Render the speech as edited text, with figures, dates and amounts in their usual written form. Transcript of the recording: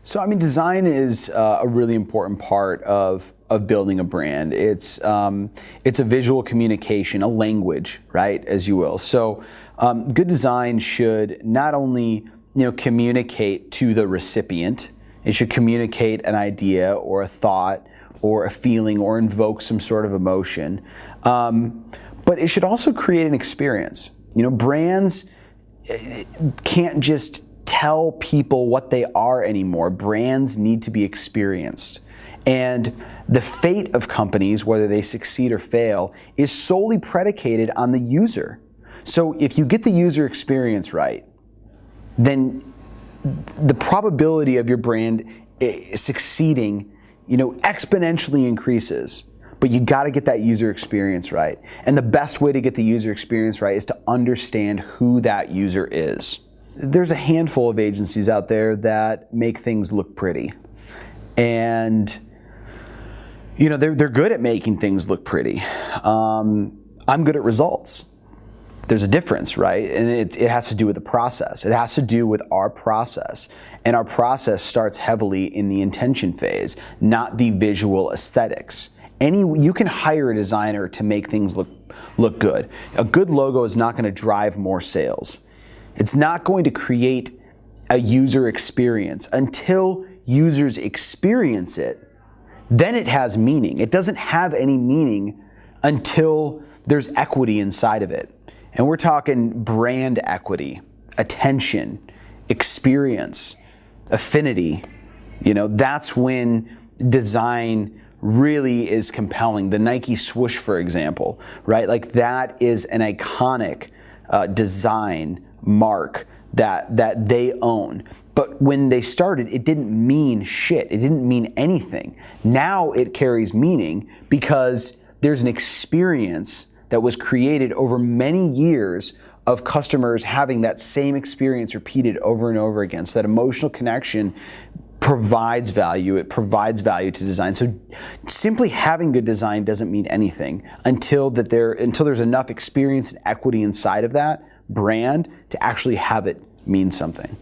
So, I mean, design is a really important part of building a brand. It's a visual communication, a language, right, as you will. So, good design should not only communicate to the recipient. It should communicate an idea or a thought or a feeling or invoke some sort of emotion. But it should also create an experience. Brands can't just tell people what they are anymore. Brands need to be experienced. And the fate of companies, whether they succeed or fail, is solely predicated on the user. So if you get the user experience right, then the probability of your brand succeeding, exponentially increases. But you got to get that user experience right. And the best way to get the user experience right is to understand who that user is. There's a handful of agencies out there that make things look pretty. And they're good at making things look pretty. I'm good at results. There's a difference, right? And it has to do with the process. It has to do with our process. And our process starts heavily in the intention phase, not the visual aesthetics. You can hire a designer to make things look good. A good logo is not going to drive more sales. It's not going to create a user experience. Until users experience it, then it has meaning. It doesn't have any meaning until there's equity inside of it. And we're talking brand equity, attention, experience, affinity. That's when design really is compelling. The Nike swoosh, for example, right? Like that is an iconic design mark that they own. But when they started, it didn't mean shit. It didn't mean anything. Now it carries meaning because there's an experience that was created over many years of customers having that same experience repeated over and over again. So that emotional connection provides value. It provides value to design. So simply having good design doesn't mean anything until there's enough experience and equity inside of that brand to actually have it mean something.